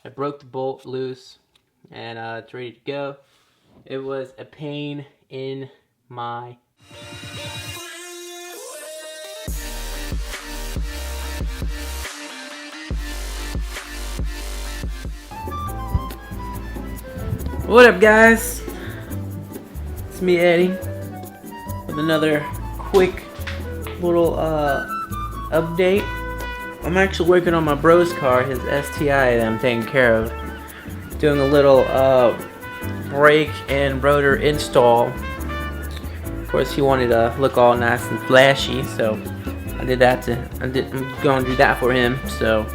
I broke the bolt loose, and it's ready to go. It was a pain in my... What up, guys? It's me, Eddie, with another quick little update. I'm actually working on my bro's car, his STI that I'm taking care of. Doing a little brake and rotor install. Of course, he wanted to look all nice and flashy, so I did that. I'm going to do that for him. So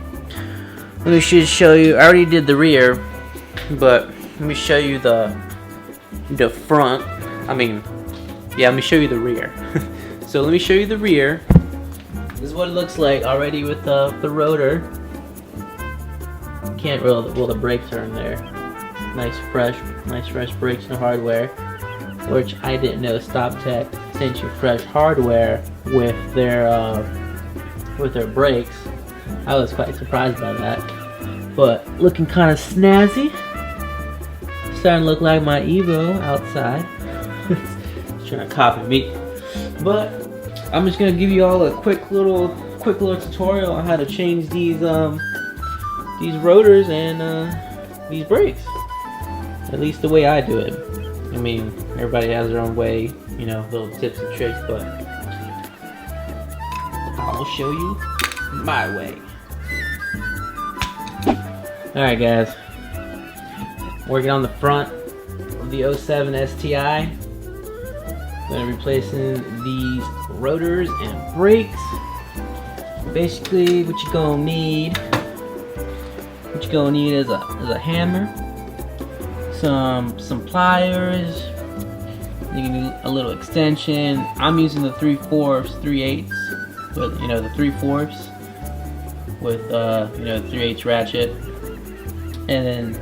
let me just show you. I already did the rear, but let me show you the front. Let me show you the rear. So let me show you the rear. This is what it looks like already with the rotor. Can't roll the brakes are in there. Nice fresh brakes and hardware, which I didn't know StopTech sent you fresh hardware with their brakes. I was quite surprised by that, but looking kind of snazzy. Starting to look like my Evo outside. It's trying to copy me, but I'm just gonna give you all a quick little tutorial on how to change these rotors and these brakes. At least the way I do it. I mean, everybody has their own way, you know, little tips and tricks, but I'll show you my way. Alright, guys. Working on the front of the 07 STI. Gonna be replacing these rotors and brakes. Basically, what you're gonna need is a hammer, some pliers. You can do a little extension. I'm using the 3/8, but the 3/4 with the 3/8 ratchet, and then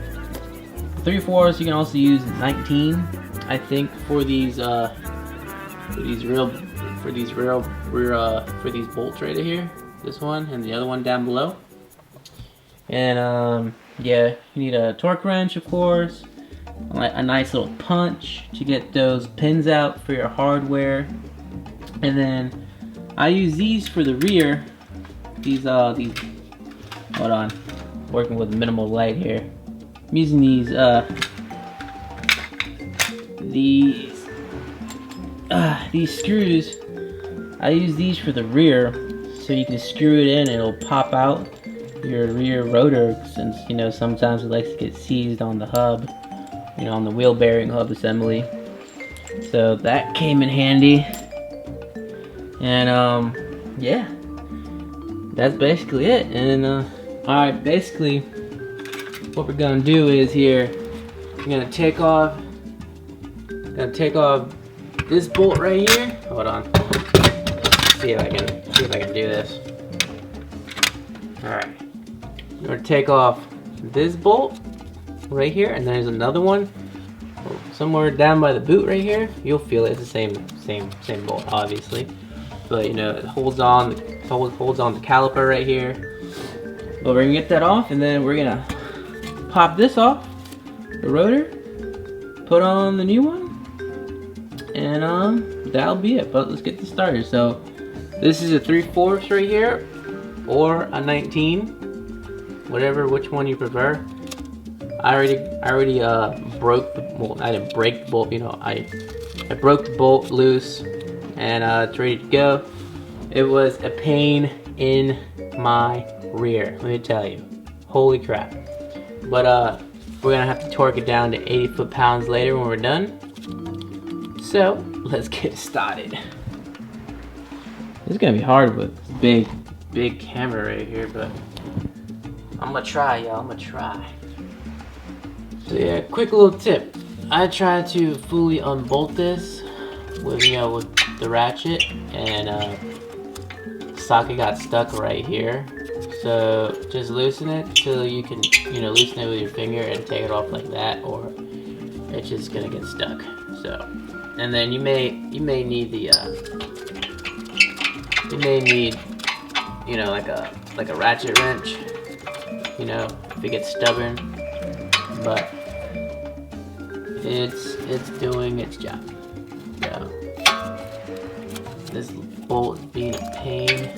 3/4 you can also use 19, I think, for these bolts right here. This one and the other one down below. And yeah, you need a torque wrench, of course, a nice little punch to get those pins out for your hardware. And then I use these for the rear. These hold on, working with minimal light here. I'm using these screws. I use these for the rear, so you can screw it in and it'll pop out your rear rotor, since sometimes it likes to get seized on the hub, on the wheel bearing hub assembly. So that came in handy. And yeah, that's basically it. And alright, basically what we're gonna do is here, we're gonna take off this bolt right here. Hold on. See if I can do this. Alright. We're gonna take off this bolt right here, and there's another one somewhere down by the boot right here. You'll feel it. It's the same bolt, obviously, but it holds on the caliper right here. But we're gonna get that off, and then we're gonna pop this off the rotor, put on the new one, and that'll be it. But let's get this started. So this is a 3/4 right here, or a 19, which one you prefer. I already broke the bolt. I didn't break the bolt, I broke the bolt loose, and it's ready to go. It was a pain in my rear, let me tell you. Holy crap. But we're gonna have to torque it down to 80 foot-pounds later when we're done. So let's get started. This is gonna be hard with this big camera right here, but I'm gonna try, y'all. I'm gonna try. So yeah, quick little tip. I tried to fully unbolt this with with the ratchet, and socket got stuck right here. So just loosen it till you can loosen it with your finger and take it off like that, or it's just gonna get stuck. So, and then you may need the like a ratchet wrench you know, if it gets stubborn, but it's doing its job. So this bolt is being a pain.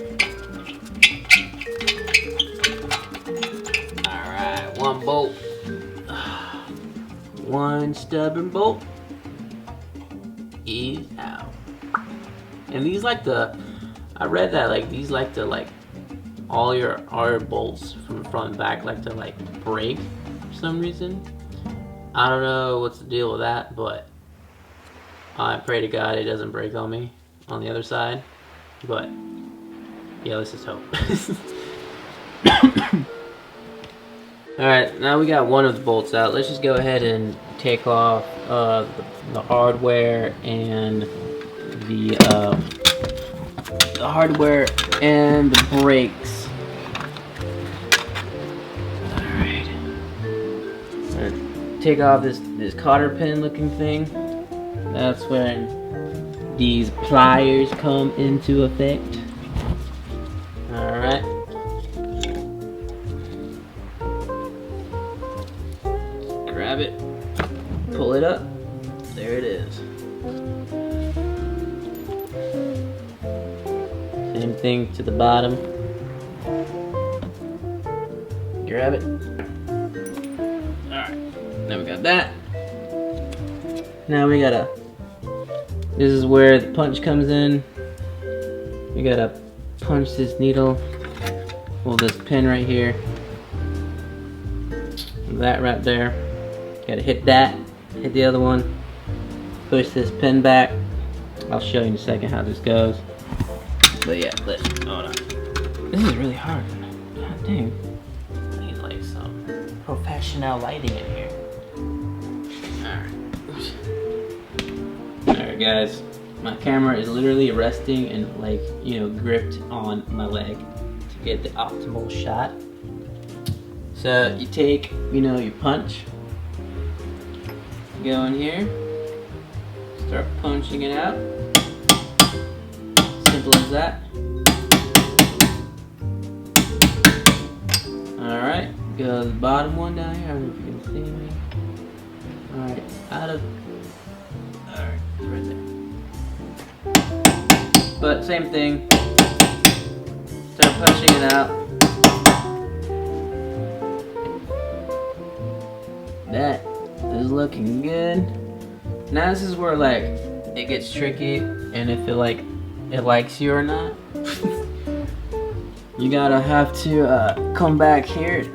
Alright, one bolt. One stubborn bolt is out. And these like to, I read that like these like to like all your bolts from front and back like to like break for some reason. I don't know what's the deal with that, but I pray to God it doesn't break on me on the other side. But yeah, let's just hope. Alright, now we got one of the bolts out. Let's just go ahead and take off the hardware and the hardware and the brakes. Alright. Take off this cotter pin looking thing. That's when these pliers come into effect. Alright. Grab it, pull it up, there it is. Same thing to the bottom. Grab it. Alright, now we got that. Now we gotta, this is where the punch comes in. You gotta punch this needle, pull this pin right here, that right there. Gotta hit that, hit the other one, push this pin back. I'll show you in a second how this goes. But yeah, hold on. This is really hard. God dang. I need like some professional lighting in here. Alright guys, my camera is literally resting and like, you know, gripped on my leg to get the optimal shot. So you take, you know, your punch, go in here, start punching it out. Simple as that. Alright, go to the bottom one down here. I don't know if you can see me. Alright, alright, it's right there. But same thing. Start punching it out. That is looking good. Now this is where like it gets tricky, and if it likes you or not. You gotta have to come back here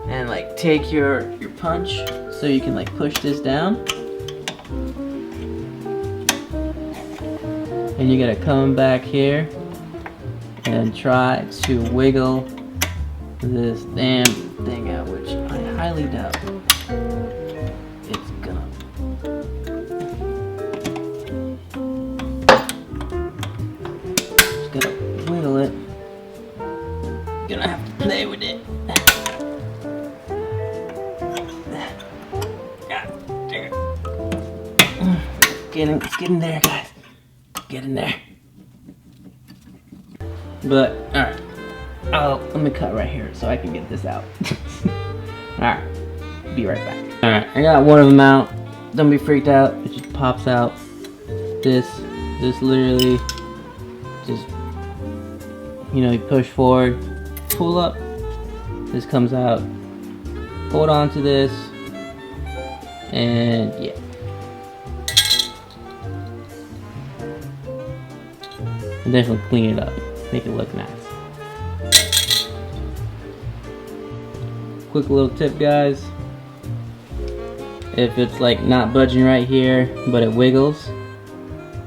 and like take your punch so you can like push this down, and you gotta come back here and try to wiggle this damn thing out, which I highly doubt it's gonna. Just gotta wiggle it. Gonna have to play with it. It's getting there, guys. Get in there. But alright. Let me cut right here so I can get this out. Alright, be right back. Alright, I got one of them out. Don't be freaked out, it just pops out. This literally just, you know, you push forward, pull up, this comes out. Hold on to this, and yeah. And definitely clean it up, make it look nice. Quick little tip, guys, if it's like not budging right here but it wiggles,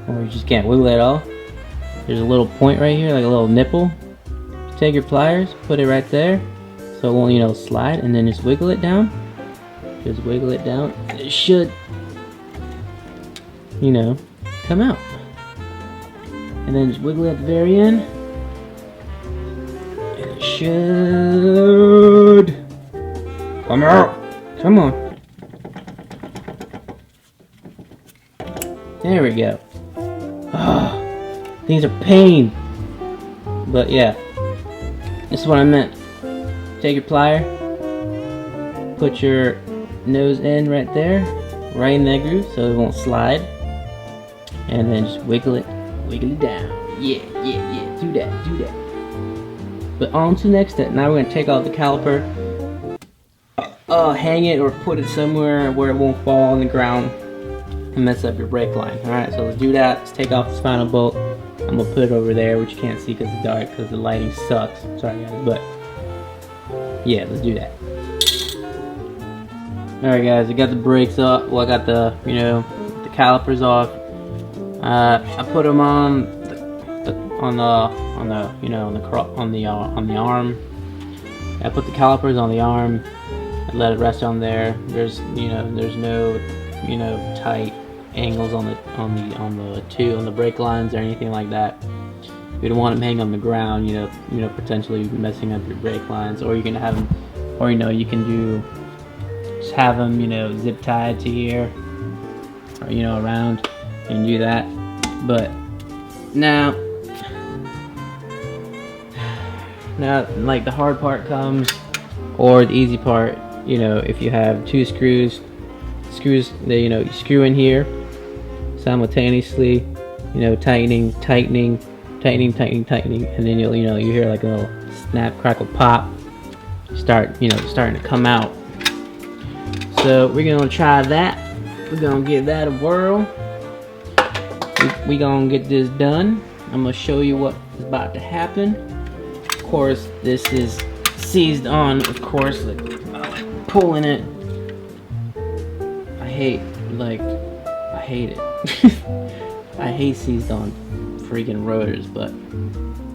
or you just can't wiggle at all, there's a little point right here, like a little nipple. Take your pliers, put it right there so it won't, you know, slide, and then just wiggle it down. Just wiggle it down, and it should, you know, come out. And then just wiggle it at the very end, and it should come out. Come on. There we go. Oh, these are pain. But yeah, this is what I meant. take your plier, put your nose end right there, right in that groove so it won't slide, and then just wiggle it down. Yeah, do that. But on to the next step. Now we're gonna take off the caliper, hang it or put it somewhere where it won't fall on the ground and mess up your brake line. Alright, so let's do that. Let's take off this final bolt. I'm gonna put it over there, which you can't see because it's dark, because the lighting sucks. Sorry guys, but yeah, let's do that. Alright guys, I got the brakes off. Well, I got the, the calipers off. I put them on the arm. I put the calipers on the arm. I let it rest on there. There's no tight angles on the brake lines or anything like that. You don't want them hanging on the ground, potentially messing up your brake lines. Or you can have them, or you can just have them, zip tied to here, or around, and do that. But now like the hard part comes, or the easy part. If you have two screws that you screw in here simultaneously, tightening, and then you hear like a little snap, crackle, pop, starting to come out. So we're gonna try that. We're gonna give that a whirl. We're gonna get this done. I'm gonna show you what is about to happen. Of course, this is seized on, of course, like pulling it. I hate it. I hate seized on freaking rotors, but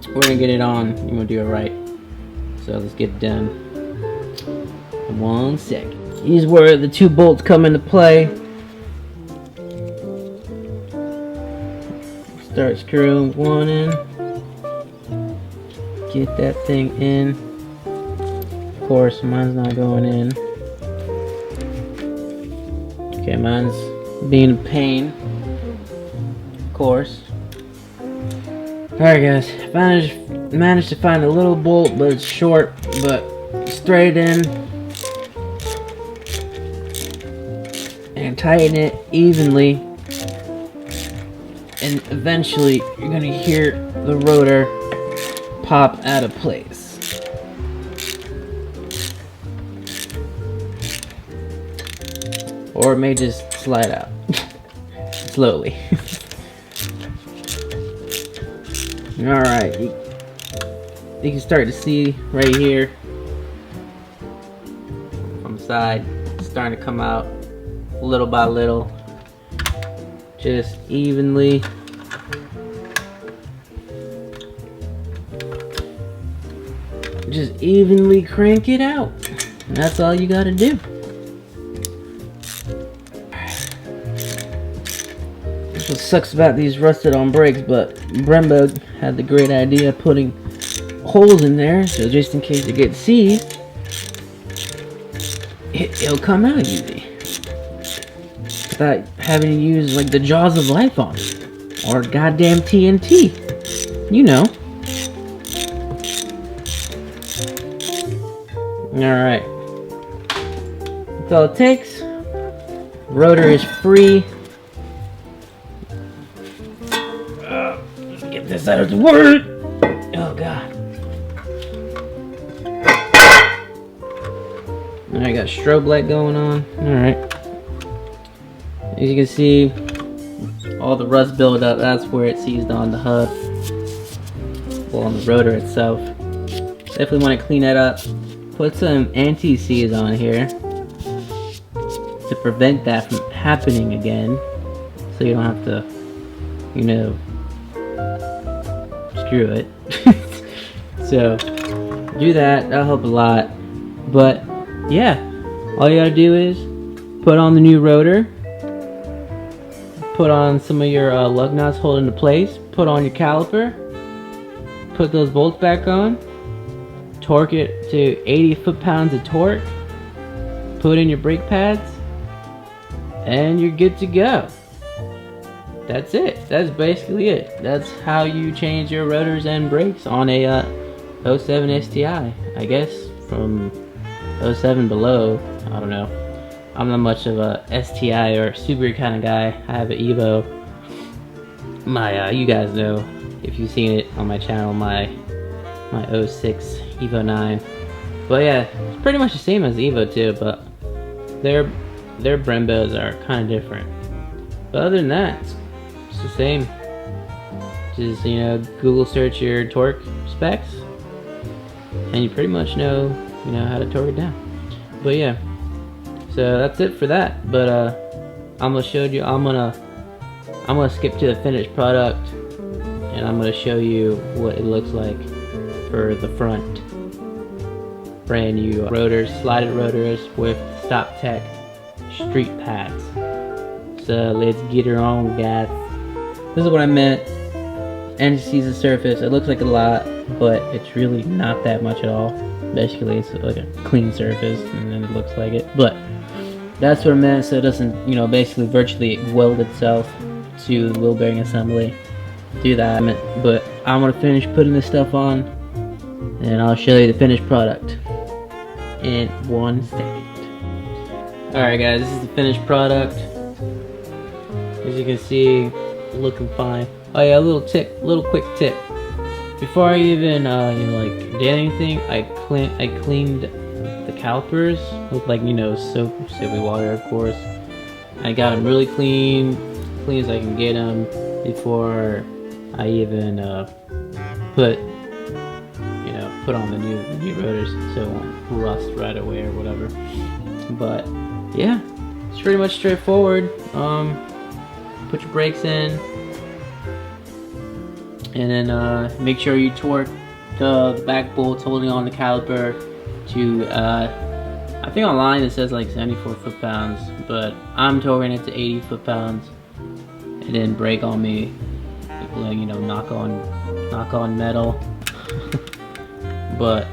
we're gonna get it on. You're gonna do it right. So let's get it done. 1 second. Here's where the two bolts come into play. Start screwing one in. Get that thing in. Of course, mine's not going in. Okay, mine's being a pain. Of course. Alright guys, managed to find a little bolt, but it's short, but straight in. And tighten it evenly. And eventually, you're gonna hear the rotor pop out of place. Or it may just slide out slowly. Alright, you can start to see right here from the side, it's starting to come out little by little, just evenly. Just evenly crank it out. And that's all you gotta do. That's what sucks about these rusted on brakes, but Brembo had the great idea of putting holes in there, so just in case it gets seized, it'll come out easy. Without having to use like the jaws of life on it. Or goddamn TNT. Alright. That's all it takes. Rotor is free. Let's get this out of the way. Oh god. I got strobe light going on. Alright. As you can see, all the rust buildup, that's where it seized on the hub. Well, on the rotor itself. Definitely want to clean that up. Put some anti-seize on here to prevent that from happening again, so you don't have to, screw it. So do that, that'll help a lot. But yeah, all you gotta do is put on the new rotor, put on some of your lug nuts holding into place, put on your caliper, put those bolts back on, torque it to 80 foot-pounds of torque, put in your brake pads, and you're good to go. That's it. That's basically it. That's how you change your rotors and brakes on a 07 STI. I guess from 07 below. I don't know. I'm not much of a STI or Subaru kind of guy. I have an Evo. You guys know if you've seen it on my channel, my 06 Evo 9. But yeah, it's pretty much the same as the Evo too, but their Brembos are kind of different. But other than that, it's the same. Just, you know, Google search your torque specs, and you pretty much know, you know, how to torque it down. But yeah, so that's it for that. But I'm gonna skip to the finished product, and I'm gonna show you what it looks like for the front. Brand new rotors, slided rotors with Stop Tech street pads. So let's get her on, guys. This is what I meant. And you see the surface. It looks like a lot, but it's really not that much at all. Basically, it's like a clean surface, and then it looks like it. But that's what I meant. So it doesn't, you know, basically virtually weld itself to the wheel bearing assembly. Do that. But I'm gonna finish putting this stuff on, and I'll show you the finished product in 1 second. Alright guys, this is the finished product. As you can see, looking fine. Oh yeah, a little quick tip. Before I even you know, like did anything, I cleaned the calipers with, like, you know, soapy water, of course. I got them really clean as I can get them before I even put on the new rotors, so it won't rust right away or whatever. But yeah, it's pretty much straightforward. Put your brakes in, and then make sure you torque the back bolts holding on the caliper to I think online it says like 74 foot-pounds, but I'm torquing it to 80 foot-pounds. It didn't break on me, you know, knock on metal. But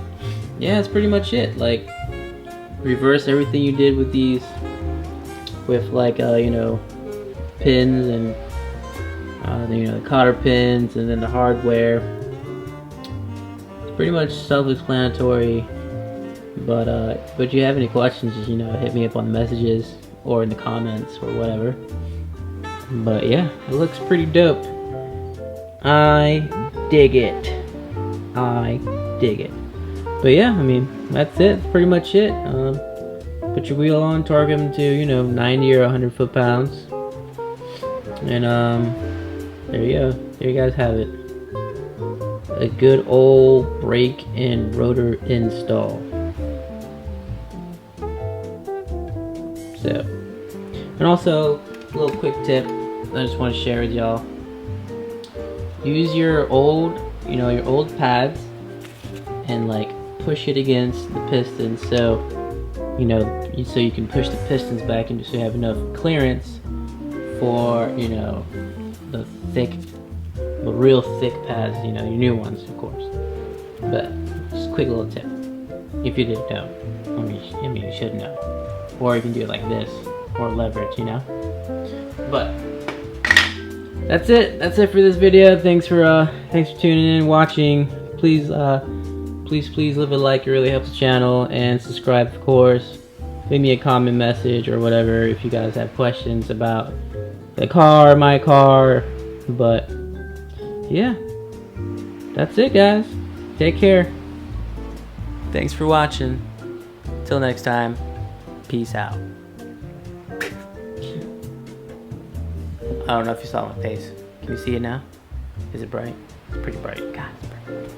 yeah, that's pretty much it. Like, reverse everything you did with these, with like you know, pins and you know, the cotter pins, and then the hardware. It's pretty much self-explanatory. But if you have any questions, just, you know, hit me up on the messages or in the comments or whatever. But yeah, it looks pretty dope. I dig it. But yeah, I mean, that's it. That's pretty much it. Put your wheel on, torque them to, you know, 90 or 100 foot-pounds, and there you go. There you guys have it. A good old brake and rotor install. So, and also a little quick tip I just want to share with y'all. Use your old, you know, your old pads, and like push it against the pistons, so you know, so you can push the pistons back into, so you have enough clearance for, you know, the real thick pads, you know, your new ones, of course. But just a quick little tip, if you didn't know. I mean, you should know. Or you can do it like this, or leverage, you know. But that's it. That's it for this video. Thanks for tuning in, watching. Please leave a like. It really helps the channel, and subscribe, of course. Leave me a comment message or whatever if you guys have questions about the car, my car. But yeah, that's it, guys. Take care. Thanks for watching. Till next time, peace out. I don't know if you saw my face. Can you see it now? Is it bright? It's pretty bright. God, it's bright.